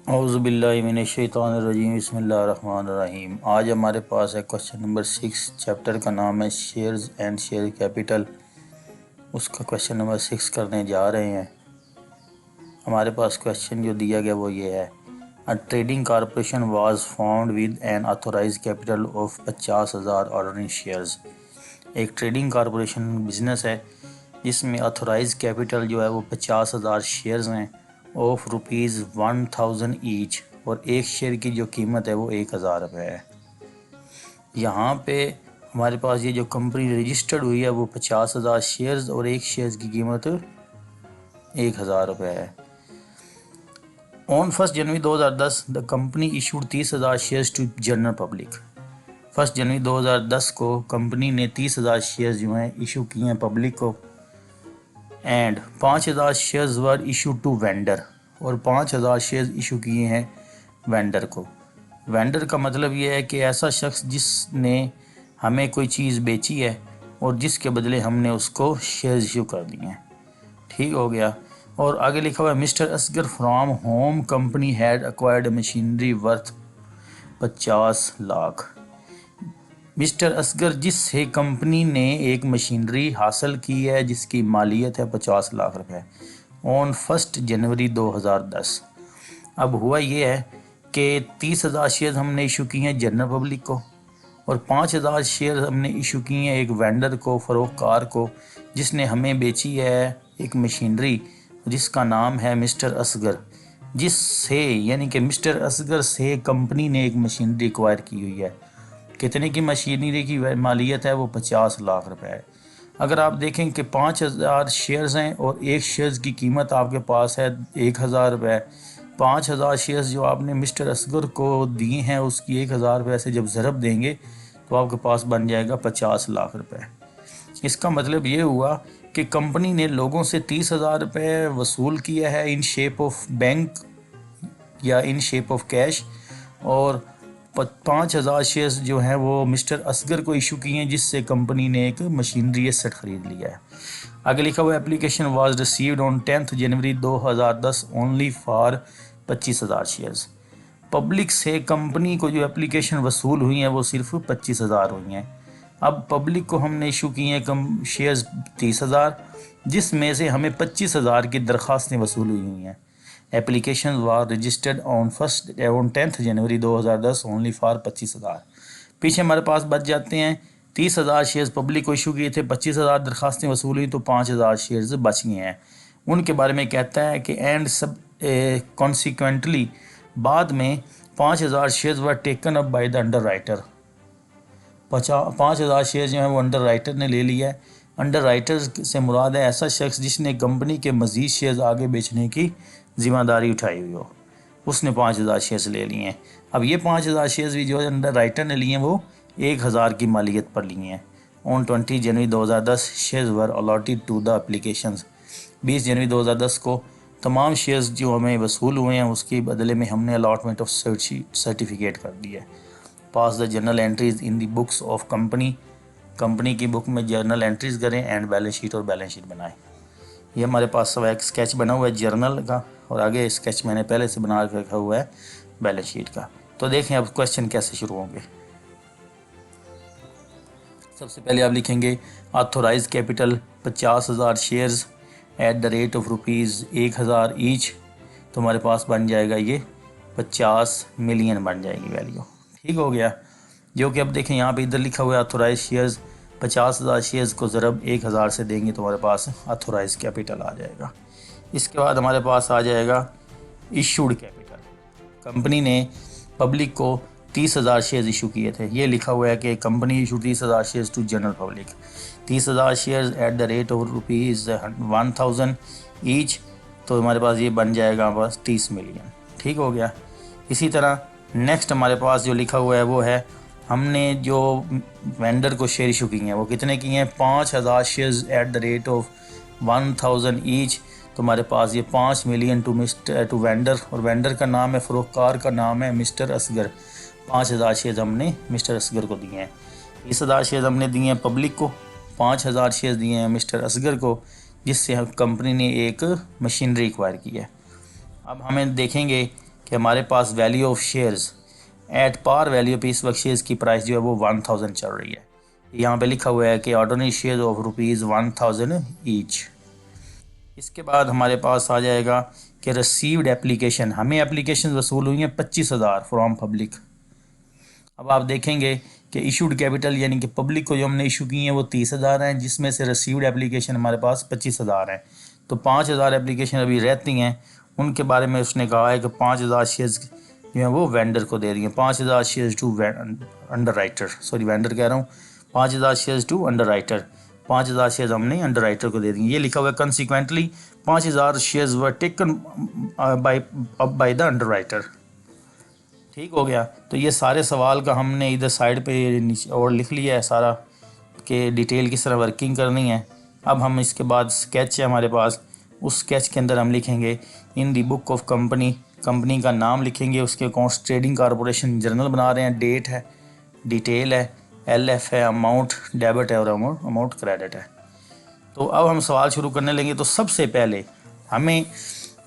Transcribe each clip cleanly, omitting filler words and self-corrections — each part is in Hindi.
औज़ुबिल्लाहिमिनश्शैतानिर्रजीम बिस्मिल्लाहिर्रहमानिर्रहीम। आज हमारे पास है क्वेश्चन नंबर 6। चैप्टर का नाम है शेयर्स एंड शेयर कैपिटल। उसका क्वेश्चन नंबर 6 करने जा रहे हैं। हमारे पास क्वेश्चन जो दिया गया वो ये है, a trading corporation was found with an authorize capital of 50,000 ordinary shares. एक ट्रेडिंग कॉरपोरेशन बिजनेस है जिसमें ऑथोराइज कैपिटल जो है वो 50,000 शेयर्स हैं ऑफ ₹1000 ईच, और एक शेयर की जो कीमत है वो 1000 रुपये है। यहाँ पे हमारे पास ये जो कंपनी रजिस्टर्ड हुई है वो 50,000 शेयर्स और एक शेयर की कीमत 1000 रुपये है। On 1 January 2010 the company issued 30,000 shares to general public. 1 जनवरी 2010 को कंपनी ने 30,000 शेयर्स जो हैं इशू किए हैं पब्लिक को, and 5,000 shares were issue to vendor, और 5,000 शेयर्स इशू किए हैं वेंडर को। वेंडर का मतलब ये है कि ऐसा शख्स जिसने हमें कोई चीज़ बेची है और जिसके बदले हमने उसको शेयर्स इशू कर दिए हैं। ठीक हो गया। और आगे लिखा हुआ है, mister Asgar from home company had acquired machinery worth 50 lakh. Mister Asgar जिससे कंपनी ने एक मशीनरी हासिल की है जिसकी मालियत है 50 लाख रुपए, ऑन 1 जनवरी 2010। अब हुआ ये है कि 30,000 शेयर हमने इशू किए हैं जनरल पब्लिक को, और 5,000 शेयर हमने इशू किए हैं एक वेंडर को, फरोख्तकार को, जिसने हमें बेची है एक मशीनरी जिसका नाम है मिस्टर असगर, जिससे यानी कि मिस्टर असगर से कंपनी ने एक मशीनरी एक्वायर की हुई है। कितने की मशीनरी की मालियत है वो 50 लाख रुपए है। अगर आप देखें कि 5,000 शेयर्स हैं और एक शेयर्स की कीमत आपके पास है 1,000 रुपये। 5,000 शेयर्स जो आपने मिस्टर असगर को दिए हैं उसकी 1,000 रुपये से जब ज़रब देंगे तो आपके पास बन जाएगा 50 लाख रुपए। इसका मतलब ये हुआ कि कंपनी ने लोगों से 30,000 रुपये वसूल किया है इन शेप ऑफ बैंक या इन शेप ऑफ कैश, और 5,000 शेयर्स जो हैं वो मिस्टर असगर को इशू किए हैं जिससे कंपनी ने एक मशीनरी सेट खरीद लिया है। आगे लिखा हुआ, application was received on 10 January 2010 only for 25,000 shares. Public से कंपनी को जो एप्लीकेशन वसूल हुई हैं वो सिर्फ 25,000 हुई हैं। अब पब्लिक को हमने इशू किए हैं कम शेयर्स 30,000, जिसमें से हमें 25,000 की दरख्वास्तें वसूल हुई हैं। Application war registered on 10 January 2010 only for 25,000। पीछे हमारे पास बच जाते हैं 30,000 शेयर्स पब्लिक को इशू किए थे, 25,000 दरख्वास्तें वसूल हुई तो 5,000 शेयर्स बच गए हैं। उनके बारे में कहता है कि एंड सब कॉन्सिक्वेंटली बाद में 5,000 shares were taken up by the underwriter. 5,000 share जो है वो अंडर राइटर ने ले लिया है। अंडर राइटर से मुराद है ऐसा शख्स जिसने कंपनी के मज़ीद शेयर्स आगे बेचने की ज़िम्मेदारी उठाई हुई हो, उसने 5,000 शेयर्स ले लिए हैं। अब ये 5,000 शेयर्स भी जो अंडर राइटर ने लिए हैं वो 1,000 की मालियत पर लिए हैं। On 20 January 2010 shares were allotted to the applications. 20 जनवरी 2010 को तमाम शेयर्स जो हमें वसूल हुए हैं उसके बदले में हमने अलॉटमेंट ऑफ सर्टिफिकेट कर दिया है। Pass the journal entries in the books of company. Company की बुक में जर्नल एंट्रीज करें एंड बैलेंस शीट और बैलेंस शीट बनाएं। ये हमारे पास सब एक स्केच बना हुआ है जर्नल का, और आगे स्केच मैंने पहले से बना रखा हुआ है बैलेंस शीट का। तो देखें अब क्वेश्चन कैसे शुरू होंगे। सबसे पहले आप लिखेंगे authorize capital 50,000 shares at the rate of ₹1,000 each, तो हमारे पास बन जाएगा ये 50 मिलियन बन जाएगी वैल्यू। ठीक हो गया। जो कि अब देखें यहाँ पे इधर लिखा हुआ है ऑथोराइज शेयर्स, 50,000 शेयर्स को ज़रब 1,000 से देंगे तो हमारे पास ऑथोराइज कैपिटल आ जाएगा। इसके बाद हमारे पास आ जाएगा इशूड कैपिटल। कंपनी ने पब्लिक को 30,000 शेयर्स इशू किए थे। ये लिखा हुआ है कि company issue 30,000 shares to general public. 30,000 shares at the rate of ₹1,000 each, तो हमारे पास ये बन जाएगा बस 30 मिलियन। ठीक हो गया। इसी तरह नेक्स्ट हमारे पास जो लिखा हुआ है वो है, हमने जो वेंडर को शेयर इशू किए हैं वो कितने किए हैं, 5,000 shares at the rate of 1,000 each, तो हमारे पास ये 5 मिलियन टू वेंडर, और वेंडर का नाम है, फरोख्तकार का नाम है मिस्टर असगर। 5,000 शेयर्स हमने मिस्टर असगर को दिए हैं। 30,000 शेयर्स हमने दिए हैं पब्लिक को, 5,000 शेयर्स दिए हैं मिस्टर असगर को, जिससे कंपनी ने एक मशीनरी एक्वायर की है। अब हमें देखेंगे कि हमारे पास value of shares at par value पे इस वक्त शेयर्स की प्राइस जो है वो 1000 चल रही है। यहाँ पे लिखा हुआ है कि ऑर्डिनरी शेयर ऑफ ₹1000 ईच। इसके बाद हमारे पास आ जाएगा कि रिसीव्ड एप्लीकेशन, हमें एप्लीकेशन वसूल हुई हैं 25,000 फ्रॉम पब्लिक। अब आप देखेंगे कि इशूड कैपिटल यानी कि पब्लिक को जो हमने इशू की हैं वो 30,000 हैं, जिसमें से रिसीव्ड एप्लीकेशन हमारे पास 25,000 हैं। तो 5,000 एप्लीकेशन अभी रहती हैं, उनके बारे में उसने कहा है कि 5,000 शेयर्स जो हैं वो वेंडर को दे दिए। 5,000 shares to underwriter, sorry vendor कह रहा हूँ, 5,000 shares to underwriter, 5,000 shares हमने अंडर राइटर को दे दिए। ये लिखा हुआ है consequently 5,000 shares were taken by the underwriter. ठीक हो गया। तो ये सारे सवाल का हमने इधर साइड पे नीचे और लिख लिया है सारा कि डिटेल किस तरह वर्किंग करनी है। अब हम इसके बाद स्केच है हमारे पास, उस स्केच के अंदर हम लिखेंगे इन दी बुक ऑफ कंपनी, कंपनी का नाम लिखेंगे, उसके अकाउंट्स ट्रेडिंग कॉरपोरेशन जर्नल बना रहे हैं, डेट है, डिटेल है, LF है, अमाउंट डेबिट है और अमाउंट क्रेडिट है। तो अब हम सवाल शुरू करने लेंगे। तो सबसे पहले हमें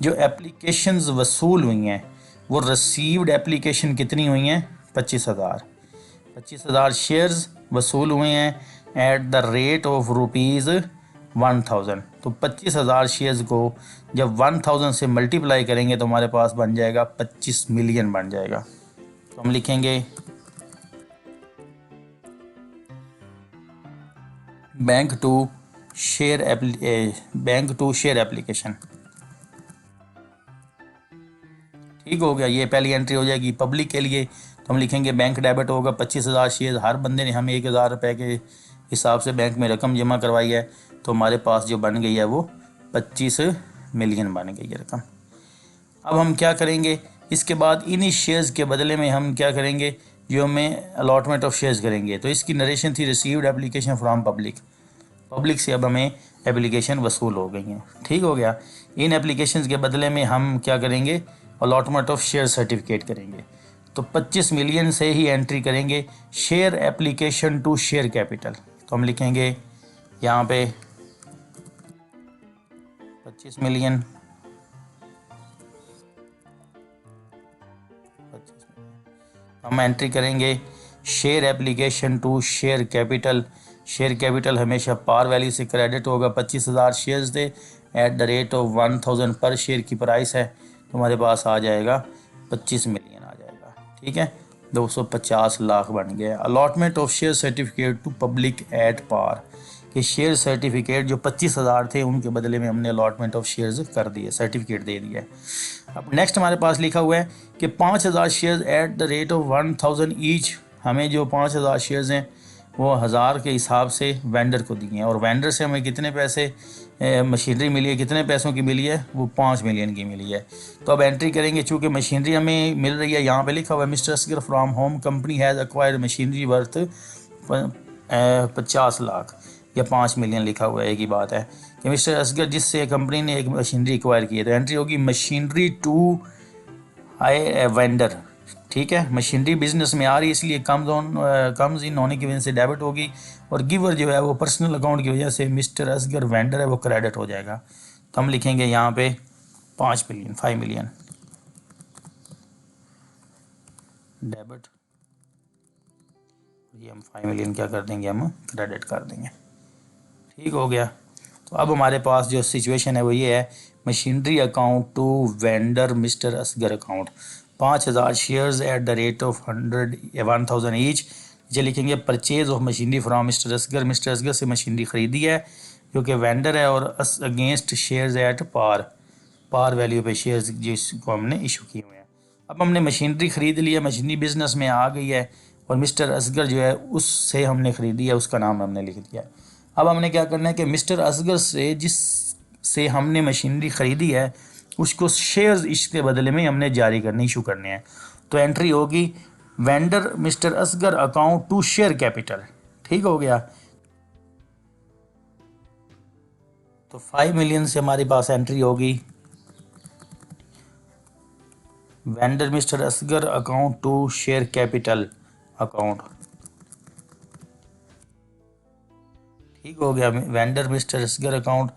जो एप्लीकेशंस वसूल हुई हैं वो रिसीव्ड एप्लीकेशन कितनी हुई हैं? 25,000। 25,000 शेयर्स वसूल हुए हैं एट द रेट ऑफ ₹1000। तो 25,000 शेयर्स को जब 1000 से मल्टीप्लाई करेंगे तो हमारे पास बन जाएगा 25 मिलियन बन जाएगा। तो हम लिखेंगे बैंक टू शेयर एप्लीकेशन। ठीक हो गया। ये पहली एंट्री हो जाएगी पब्लिक के लिए। तो हम लिखेंगे बैंक डेबिट होगा 25,000 शेयर, हर बंदे ने हमें 1,000 रुपये के हिसाब से बैंक में रकम जमा करवाई है, तो हमारे पास जो बन गई है वो 25 मिलियन बन गई है रकम। अब हम क्या करेंगे इसके बाद, इन शेयर्स के बदले में हम क्या करेंगे, जो हमें अलॉटमेंट ऑफ शेयर्स करेंगे। तो इसकी नरेशन थी received application from public, public से अब हमें एप्लीकेशन वसूल हो गई हैं। ठीक हो गया। इन एप्लीकेशंस के बदले में हम क्या करेंगे, अलॉटमेंट ऑफ शेयर सर्टिफिकेट करेंगे। तो 25 मिलियन से ही एंट्री करेंगे share application to share capital. तो हम लिखेंगे यहाँ पे 25 मिलियन, हम एंट्री करेंगे share application to share capital. Share capital हमेशा पार वैल्यू से क्रेडिट होगा। 25,000 शेयर्स थे एट द रेट ऑफ 1000 पर शेयर की प्राइस है, तो हमारे पास आ जाएगा 25 मिलियन आ जाएगा। ठीक है, 250 लाख बन गया। Allotment of share certificate to public at par, कि शेयर सर्टिफिकेट जो 25,000 थे उनके बदले में हमने अलॉटमेंट ऑफ शेयर्स कर दिए, सर्टिफिकेट दे दिया। अब नेक्स्ट हमारे पास लिखा हुआ है कि 5,000 shares at the rate of 1000 each, हमें जो 5,000 शेयर्स हैं वो 1000 के हिसाब से वेंडर को दिए हैं, और वेंडर से हमें कितने पैसे मशीनरी मिली है, कितने पैसों की मिली है, वो 5 मिलियन की मिली है। तो अब एंट्री करेंगे, चूँकि मशीनरी हमें मिल रही है, यहाँ पे लिखा हुआ है mister Asgar from home company has acquired machinery worth 50 lakh या 5 मिलियन लिखा हुआ है, एक ही बात है कि मिस्टर असगर जिससे कंपनी ने एक मशीनरी एक्वायर की है। तो एंट्री होगी मशीनरी टू आई वेंडर। ठीक है, मशीनरी बिजनेस में आ रही है इसलिए कम्स इन होने की वजह से डेबिट होगी, और गिवर जो है वो पर्सनल अकाउंट की वजह से मिस्टर असगर वेंडर है वो क्रेडिट हो जाएगा। तो हम लिखेंगे यहाँ पे 5 मिलियन डेबिट, ये हम 5 मिलियन क्या कर देंगे, हम क्रेडिट कर देंगे। ठीक हो गया। तो अब हमारे पास जो सिचुएशन है वो ये है, machinery account to vendor mister Asgar account, 5,000 shares at the rate of 1000 each. जो लिखेंगे purchase of machinery from mister Asgar, mister Asgar से मशीनरी ख़रीदी है जो कि वेंडर है, और against shares at par value पे शेयर्स जिसको हमने इशू किए हुए हैं। अब हमने मशीनरी ख़रीद ली है, मशीनरी बिजनेस में आ गई है, और मिस्टर असगर जो है उससे हमने ख़रीदी है, उसका नाम हमने लिख दिया। अब हमने क्या करना है कि मिस्टर असगर से जिससे हमने मशीनरी ख़रीदी है उसको शेयर्स इसके बदले में हमने जारी करने इशू करने हैं। तो एंट्री होगी vendor mister Asgar account to share capital. ठीक हो गया। तो 5 मिलियन से हमारे पास एंट्री होगी vendor mister Asgar account to share capital account. ठीक हो गया। वेंडर मिस्टर असगर अकाउंट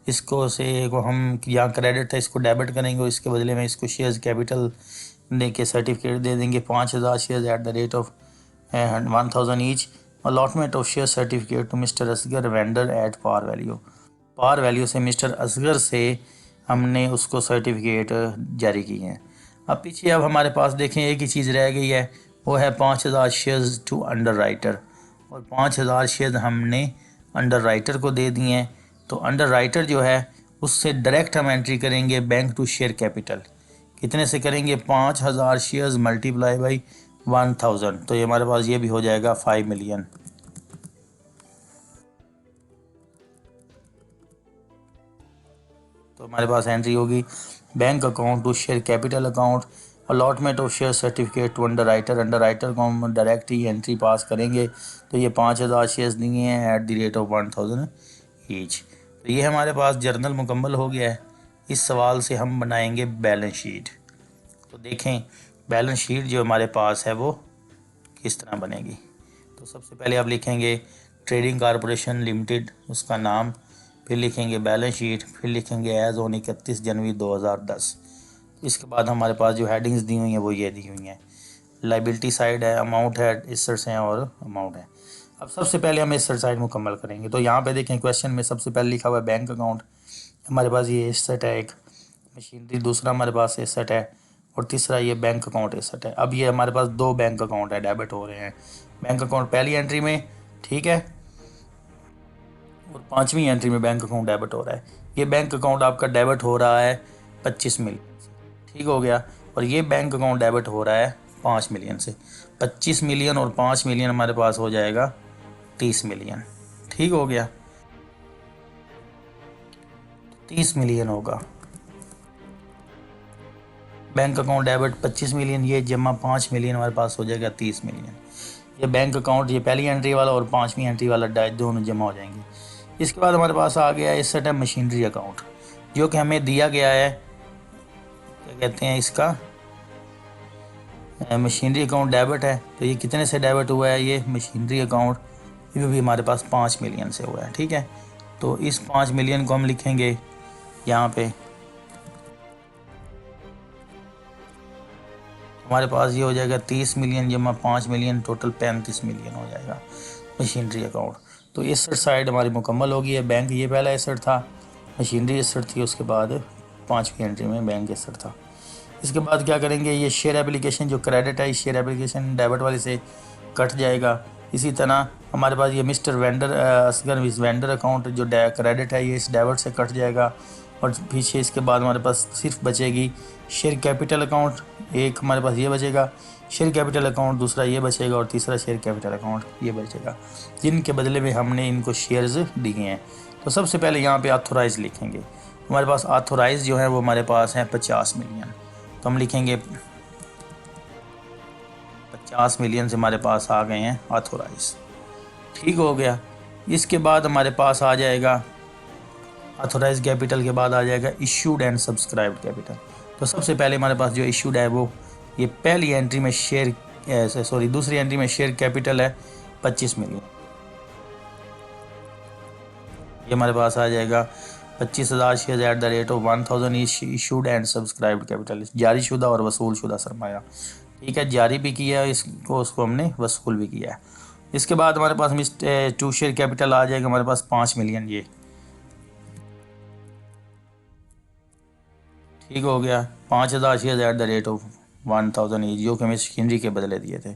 इसको से को हम यहाँ क्रेडिट था इसको डेबिट करेंगे और इसके बदले में इसको शेयर्स कैपिटल दे के सर्टिफिकेट दे देंगे 5000 shares at the rate of 1000 each. Allotment of share certificate to mister Asgar vendor at par value. Par value से मिस्टर असगर से हमने उसको सर्टिफिकेट जारी किए हैं। अब पीछे अब हमारे पास देखें एक ही चीज़ रह गई है, वो है 5000 शेयर्स टू अंडर राइटर, और 5000 शेयर्स हमने अंडर राइटर को दे दिए हैं। तो अंडर राइटर जो है उससे डायरेक्ट हम एंट्री करेंगे बैंक टू शेयर कैपिटल। कितने से करेंगे? 5000 शेयर्स मल्टीप्लाई बाई 1000, तो ये हमारे पास ये भी हो जाएगा 5 मिलियन। तो हमारे पास एंट्री होगी bank account to share capital account, allotment of share certificate to underwriter. Underwriter को हम डायरेक्ट ही एंट्री पास करेंगे, तो ये 5000 शेयर्स दिए हैं eight the rate of 1000 each. तो ये हमारे पास जर्नल मुकम्मल हो गया है। इस सवाल से हम बनाएंगे बैलेंस शीट। तो देखें बैलेंस शीट जो हमारे पास है वो किस तरह बनेगी। तो सबसे पहले आप लिखेंगे ट्रेडिंग कॉरपोरेशन लिमिटेड, उसका नाम, फिर लिखेंगे बैलेंस शीट, फिर लिखेंगे एज ऑन 31 जनवरी 2010। इसके बाद हमारे पास जो हेडिंग्स दी हुई हैं वो ये दी हुई हैं। लाइबिलिटी साइड है, अमाउंट है, एसेट्स हैं और अमाउंट है। अब सबसे पहले हम एसेट साइड मुकम्मल करेंगे। तो यहाँ पे देखें क्वेश्चन में सबसे पहले लिखा हुआ है बैंक अकाउंट। हमारे पास ये एसेट है एक, मशीनरी दूसरा हमारे पास एसेट है, और तीसरा ये बैंक अकाउंट एसेट है। अब ये हमारे पास दो बैंक अकाउंट है डेबिट हो रहे हैं। बैंक अकाउंट पहली एंट्री में, ठीक है, और 5वीं एंट्री में बैंक अकाउंट डेबिट हो रहा है। ये बैंक अकाउंट आपका डेबिट हो रहा है 25 मिलियन से, ठीक हो गया, और ये बैंक अकाउंट डेबिट हो रहा है 5 मिलियन से। 25 मिलियन और 5 मिलियन हमारे पास हो जाएगा 30 मिलियन, ठीक हो गया, 30 मिलियन होगा। बैंक अकाउंट डेबिट 25 मिलियन, ये जमा 5 मिलियन, हमारे पास हो जाएगा 30 मिलियन। ये बैंक अकाउंट, ये पहली एंट्री वाला और 5वीं एंट्री वाला दोनों जमा हो जाएंगे। इसके बाद हमारे पास आ गया एसेट है मशीनरी अकाउंट, जो कि हमें दिया गया है, क्या कहते हैं इसका, मशीनरी अकाउंट डेबिट है। तो ये कितने से डेबिट हुआ है? ये मशीनरी अकाउंट ये भी हमारे पास 5 मिलियन से हुआ है, ठीक है। तो इस 5 मिलियन को हम लिखेंगे यहाँ पे, हमारे पास ये हो जाएगा 30 मिलियन जमा 5 मिलियन, टोटल 35 मिलियन हो जाएगा मशीनरी अकाउंट। तो एसेट साइड हमारी मुकम्मल होगी है। बैंक ये पहला एसेट था, मशीनरी एसेट थी, उसके बाद 5वीं एंट्री में बैंक एसेट था। इसके बाद क्या करेंगे, ये शेयर एप्लीकेशन जो क्रेडिट है, इस शेयर एप्लीकेशन डेबिट वाले से कट जाएगा। इसी तरह हमारे पास ये मिस्टर वेंडर असगर इस वेंडर अकाउंट जो क्रेडिट है, ये इस डेबिट से कट जाएगा। और पीछे इसके बाद हमारे पास सिर्फ बचेगी शेयर कैपिटल अकाउंट, एक हमारे पास ये बचेगा शेयर कैपिटल अकाउंट, दूसरा ये बचेगा, और तीसरा शेयर कैपिटल अकाउंट ये बचेगा, जिनके बदले में हमने इनको शेयर्स दिए हैं। तो सबसे पहले यहाँ पे ऑथोराइज लिखेंगे। हमारे पास ऑथोराइज जो है वो हमारे पास है 50 मिलियन, तो हम लिखेंगे 50 मिलियन से हमारे पास आ गए हैं ऑथोराइज, ठीक हो गया। इसके बाद हमारे पास आ जाएगा ऑथोराइज कैपिटल के बाद आ जाएगा इशूड एंड सब्सक्राइब्ड कैपिटल। तो सबसे पहले हमारे पास जो इशूड है वो ये पहली एंट्री में दूसरी एंट्री में शेयर कैपिटल है 25 मिलियन, ये हमारे पास आ जाएगा 25,000 share eight the rate of 1000 issued and subscribed capital, जारी शुदा और वसूल शुदा सरमाया, ठीक है, जारी भी किया है इसको, उसको हमने वसूल भी किया है। इसके बाद हमारे पास टू शेयर कैपिटल आ जाएगा हमारे पास 5 मिलियन, ये ठीक हो गया, 5000 share eight the rate of 1000 each, जो कि हमें मशीनरी के बदले दिए थे।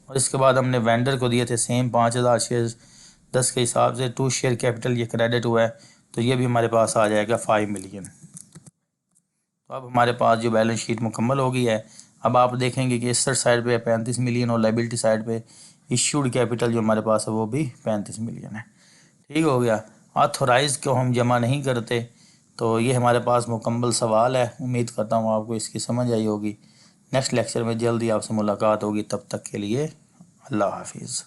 और इसके बाद हमने वेंडर को दिए थे सेम 5000 शेयर 10 के हिसाब से, टू शेयर कैपिटल ये क्रेडिट हुआ है, तो ये भी हमारे पास आ जाएगा 5 मिलियन। तो अब हमारे पास जो बैलेंस शीट मुकम्मल हो गई है। अब आप देखेंगे कि एसेट साइड पे 35 मिलियन और लाइबिलिटी साइड पे इशूड कैपिटल जो हमारे पास है वो भी 35 मिलियन है, ठीक हो गया। ऑथोराइज को हम जमा नहीं करते। तो ये हमारे पास मुकम्मल सवाल है। उम्मीद करता हूँ आपको इसकी समझ आई होगी। नेक्स्ट लेक्चर में जल्दी आपसे मुलाकात होगी, तब तक के लिए अल्लाह हाफिज़।